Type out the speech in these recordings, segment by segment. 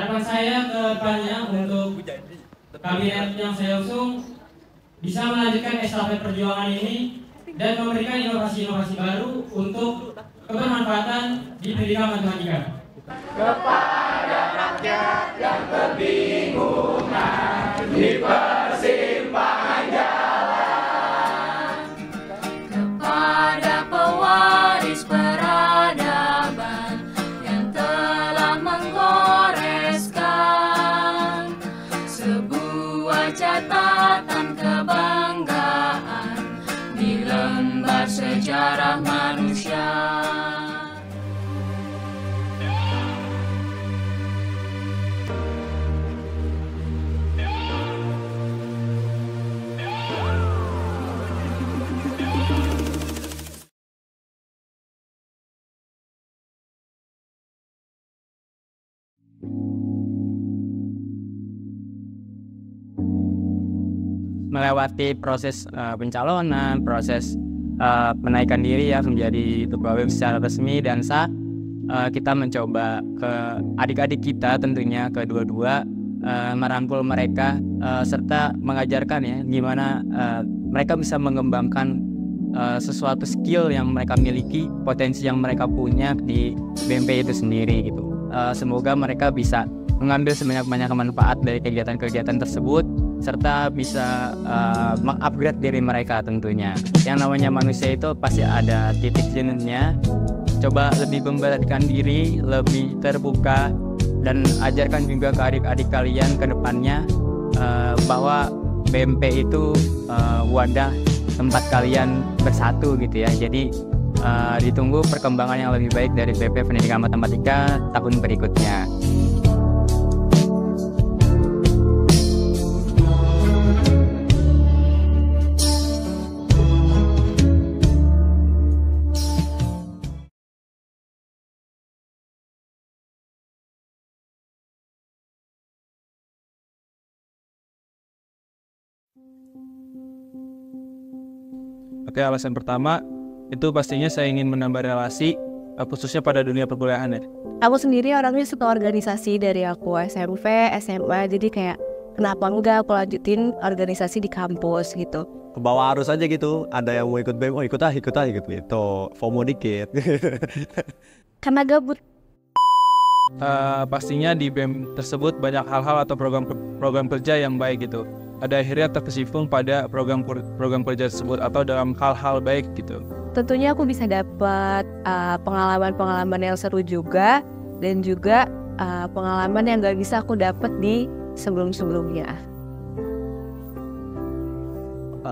Harapan saya ke depannya untuk kabinet yang saya usung bisa melanjutkan estafet perjuangan ini dan memberikan inovasi-inovasi baru untuk kebermanfaatan di pendidikan matematika. Kepada rakyat yang kebingungan di persimpangan jalan, kepada pewaris peradaban yang telah menggoreskan sebuah catatan kebanggaan di lembar sejarah manusia. Melewati proses pencalonan, proses menaikkan diri ya menjadi pegawai secara resmi dan sah, kita mencoba ke adik-adik kita tentunya kedua-dua merangkul mereka serta mengajarkan ya gimana mereka bisa mengembangkan sesuatu skill yang mereka miliki, potensi yang mereka punya di BMP itu sendiri gitu. Semoga mereka bisa mengambil sebanyak-banyak manfaat dari kegiatan-kegiatan tersebut serta bisa mengupgrade diri mereka tentunya. Yang namanya manusia itu pasti ada titik jenuhnya. Coba lebih memberatkan diri, lebih terbuka, dan ajarkan juga ke adik-adik kalian ke depannya bahwa BMP itu wadah tempat kalian bersatu gitu ya. Jadi ditunggu perkembangan yang lebih baik dari BP Pendidikan Matematika tahun berikutnya. Oke, alasan pertama itu pastinya saya ingin menambah relasi khususnya pada dunia perkuliahan ya. Aku sendiri orangnya suka organisasi dari aku SMP, SMA, jadi kayak kenapa enggak aku lanjutin organisasi di kampus gitu. Ke bawah arus aja gitu, ada yang mau ikut BEM, oh ikut gitu, FOMO dikit. Karena gabut. Pastinya di BEM tersebut banyak hal-hal atau program kerja yang baik gitu. Ada akhirnya terkecimpung pada program kerja tersebut atau dalam hal-hal baik gitu. Tentunya aku bisa dapat pengalaman-pengalaman yang seru juga dan juga pengalaman yang gak bisa aku dapat di sebelum-sebelumnya.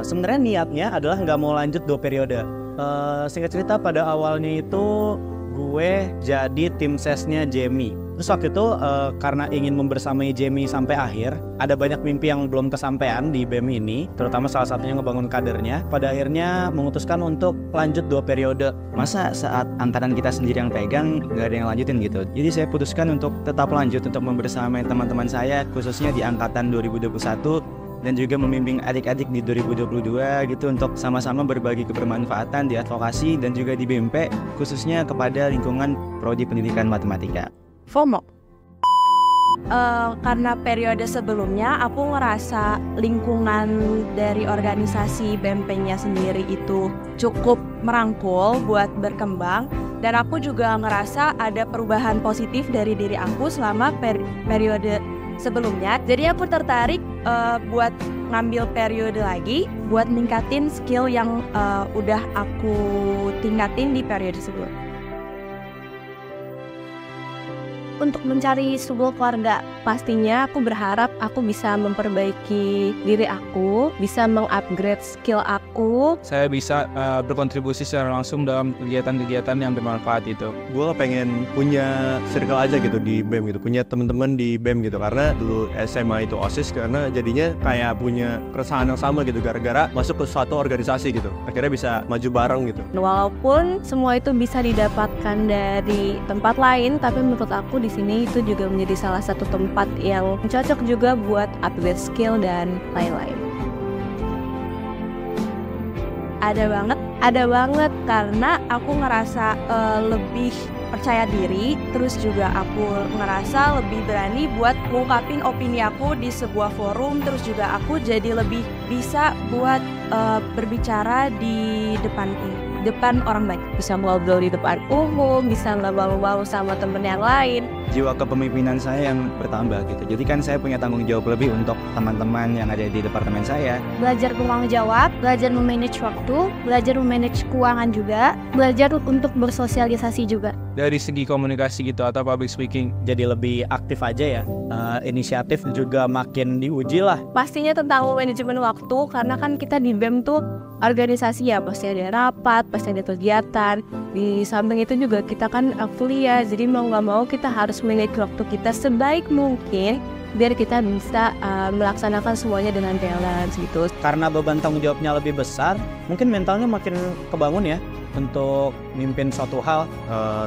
Sebenarnya niatnya adalah nggak mau lanjut 2 periode. Singkat cerita pada awalnya itu gue jadi tim sesnya Jamie. Terus waktu itu karena ingin membersamai Jamie sampai akhir, ada banyak mimpi yang belum kesampaian di BEM ini, terutama salah satunya ngebangun kadernya. Pada akhirnya memutuskan untuk lanjut 2 periode. Masa saat angkatan kita sendiri yang pegang, nggak ada yang lanjutin gitu. Jadi saya putuskan untuk tetap lanjut untuk membersamai teman-teman saya, khususnya di angkatan 2021, dan juga membimbing adik-adik di 2022 gitu untuk sama-sama berbagi kebermanfaatan di advokasi dan juga di BMP, khususnya kepada lingkungan Prodi Pendidikan Matematika. FOMO. Karena periode sebelumnya aku ngerasa lingkungan dari organisasi BMP-nya sendiri itu cukup merangkul buat berkembang, dan aku juga ngerasa ada perubahan positif dari diri aku selama periode sebelumnya. Jadi aku tertarik buat ngambil periode lagi buat ningkatin skill yang udah aku tingkatin di periode sebelumnya. Untuk mencari sebuah keluarga, pastinya aku berharap aku bisa memperbaiki diri aku, bisa mengupgrade skill aku. Saya bisa berkontribusi secara langsung dalam kegiatan-kegiatan yang bermanfaat itu. Gue pengen punya circle aja gitu di BEM gitu, punya teman-teman di BEM gitu, karena dulu SMA itu OSIS, karena jadinya kayak punya keresahan yang sama gitu gara-gara masuk ke suatu organisasi gitu, akhirnya bisa maju bareng gitu. Walaupun semua itu bisa didapatkan dari tempat lain, tapi menurut aku di sini itu juga menjadi salah satu tempat yang cocok juga buat upgrade skill dan lain-lain. Ada banget Ada banget, karena aku ngerasa lebih percaya diri, terus juga aku ngerasa lebih berani buat ngungkapin opini aku di sebuah forum, terus juga aku jadi lebih bisa buat berbicara di depan orang banyak, bisa ngobrol di depan umum, bisa ngobrol sama temen yang lain. Jiwa kepemimpinan saya yang bertambah gitu. Jadi kan saya punya tanggung jawab lebih untuk teman-teman yang ada di departemen saya. Belajar bertanggung jawab, belajar memanage waktu, belajar memanage keuangan juga, belajar untuk bersosialisasi juga. Dari segi komunikasi gitu atau public speaking. Jadi lebih aktif aja ya. Inisiatif juga makin diuji lah. Pastinya tentang manajemen waktu, karena kan kita di BEM tuh organisasi ya, pasti ada rapat, pasti ada kegiatan. Di samping itu juga kita kan kuliah, jadi mau nggak mau kita harus manage waktu kita sebaik mungkin biar kita bisa melaksanakan semuanya dengan balance gitu. Karena beban tanggung jawabnya lebih besar, mungkin mentalnya makin kebangun ya untuk mimpin suatu hal.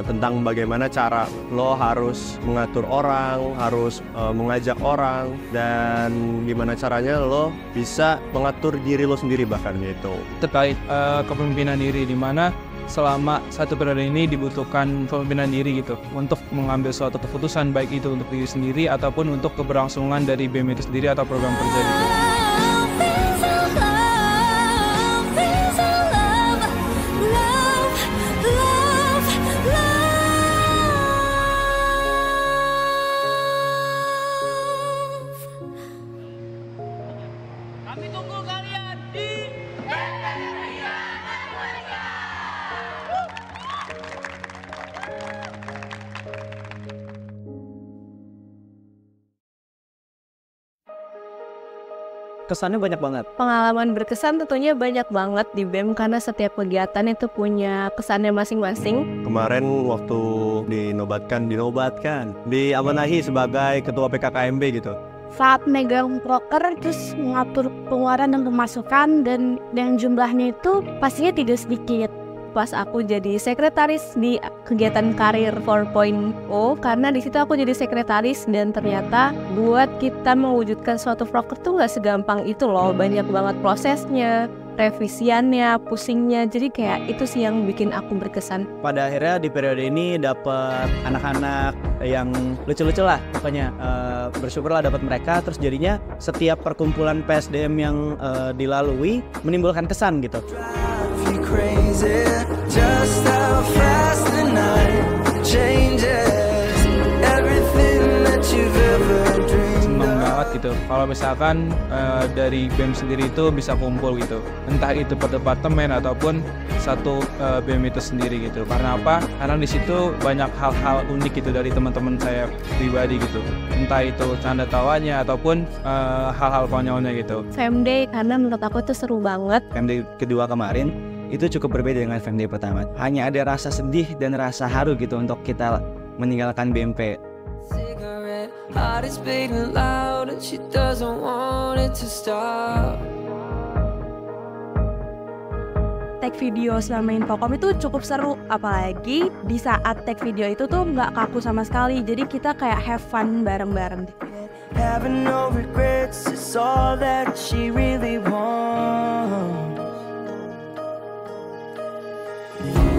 Tentang bagaimana cara lo harus mengatur orang, harus mengajak orang, dan gimana caranya lo bisa mengatur diri lo sendiri bahkan gitu. Terkait kepemimpinan diri, di mana selama satu periode ini dibutuhkan kepemimpinan diri gitu untuk mengambil suatu keputusan, baik itu untuk diri sendiri ataupun untuk keberlangsungan dari BEM itu sendiri atau program kerja gitu. Kami tunggu kalian di Kesannya banyak banget. Pengalaman berkesan tentunya banyak banget di BEM, karena setiap kegiatan itu punya kesannya masing-masing. Kemarin waktu dinobatkan diamanahi sebagai ketua PKKMB gitu. Saat megang proker, terus mengatur pengeluaran dan pemasukan, dan yang jumlahnya itu pastinya tidak sedikit. Pas aku jadi sekretaris di kegiatan karir 4.0, karena di situ aku jadi sekretaris, dan ternyata buat kita mewujudkan suatu proker tuh nggak segampang itu loh, banyak banget prosesnya, revisiannya, pusingnya, jadi kayak itu sih yang bikin aku berkesan. Pada akhirnya di periode ini dapat anak-anak yang lucu-lucu lah pokoknya, bersyukurlah dapat mereka, terus jadinya setiap perkumpulan PSDM yang dilalui menimbulkan kesan gitu. Crazy, just how fast the night changes everything that you've ever dreamed Senang of. banget gitu kalau misalkan dari BEM sendiri itu bisa kumpul gitu, entah itu per departemen ataupun satu BEM itu sendiri gitu. Karena apa? Karena di situ banyak hal-hal unik gitu dari teman-teman saya pribadi gitu, entah itu canda tawanya ataupun hal-hal konyolnya gitu. Famday, karena menurut aku itu seru banget. Famday kedua kemarin itu cukup berbeda dengan Famday pertama. Hanya ada rasa sedih dan rasa haru gitu untuk kita meninggalkan BMP. Cigarette, heart is beating loud and she doesn't want it to stop. Take video selama Infocom itu cukup seru, apalagi di saat take video itu tuh nggak kaku sama sekali, jadi kita kayak have fun bareng-bareng. Having no regrets is all that she really wants.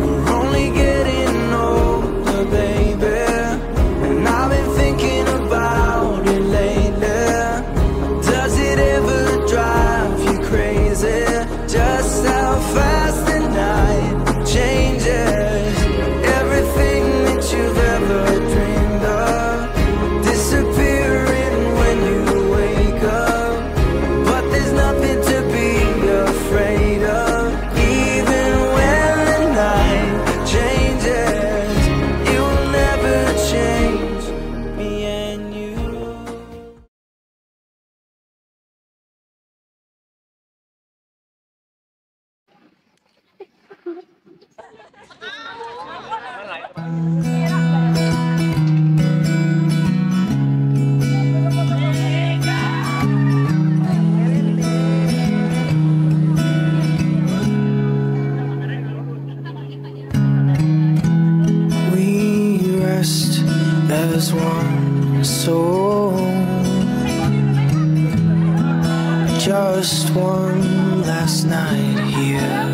We're only getting older, baby, and I've been thinking about it lately. Does it ever drive you crazy? Just how fast the night changes everything that you've ever dreamed of, disappearing when you wake up. But there's nothing to be afraid of, even when the night changes. It will never change me and you. We rest as one soul, just one last night here.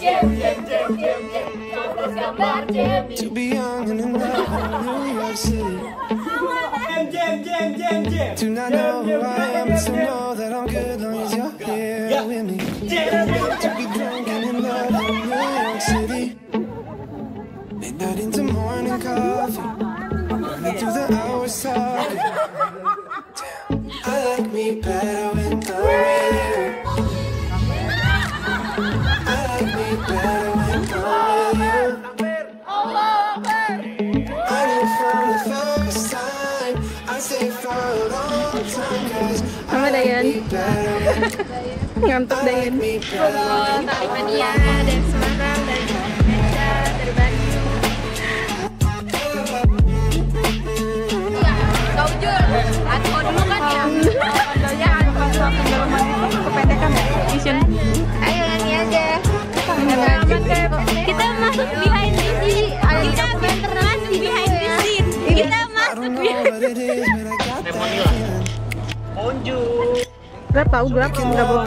To be young and in love in New York City. Do not know who I am, but still know that I'm good long as you're here with me. To be drunk and in love in New York City. Midnight into morning coffee, running through the hours talking. Damn, I like me better when I'm with you. I like me better when I'm with you. I knew from the first time, I stay for a long time, 'cause I like me better when Ngantuk I like me better when Tali Mania dari Semarang, dari Medan, dari Bandung. Kau Jul, aku dulu kan ya. Kondonya kalau kendalaman itu kependekan ya. Vision. Ayo nyanyi aja. Kita masuk behind the scene. Kita beneran di behind the scene. Kita masuk Gak tau, gak bohong.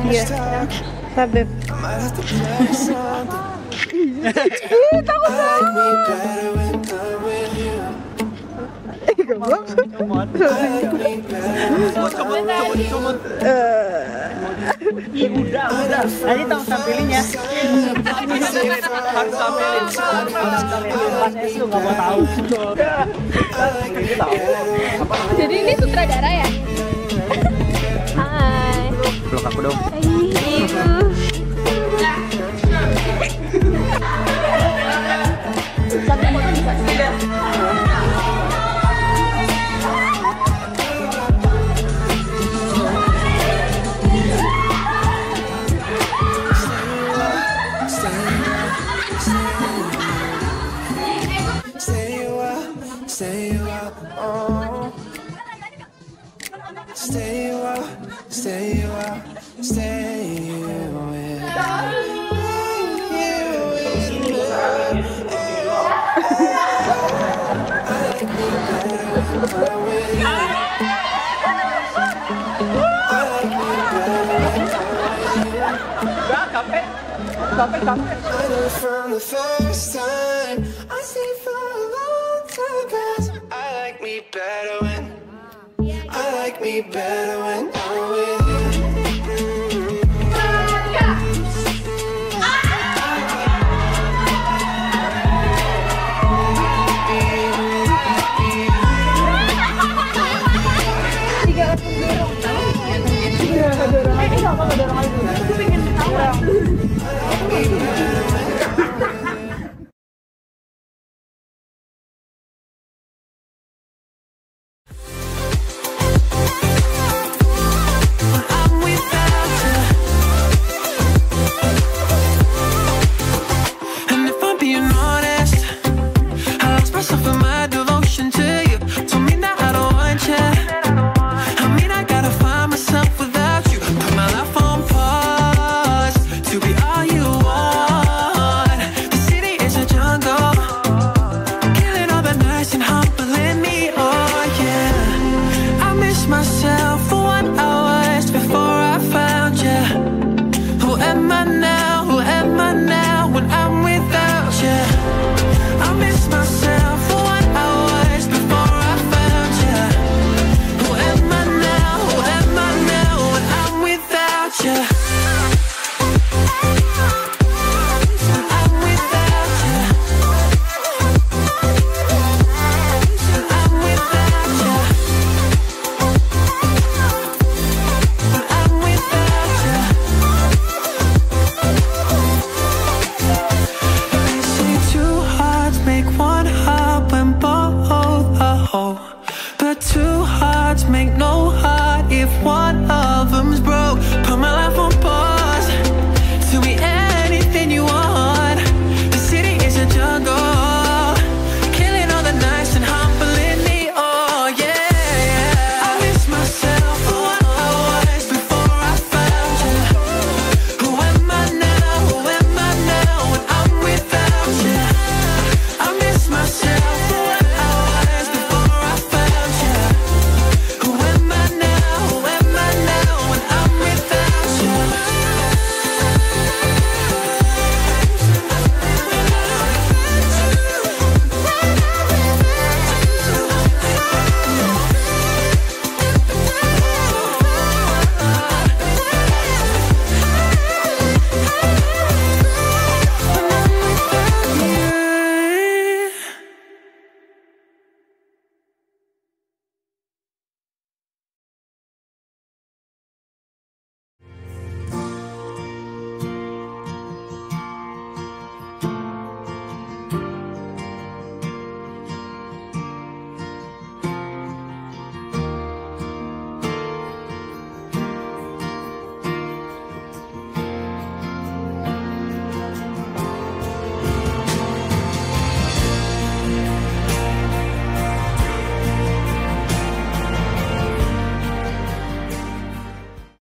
Iya, Sabep. Udah. Nanti tolong tampilinya. Harus tampilin. Pas itu nggak mau tahu. Jadi ini sutradara ya? Hai. Peluk aku dong. Satu foto bisa sih. From the first time, I stay for a long time, 'cause I like me better when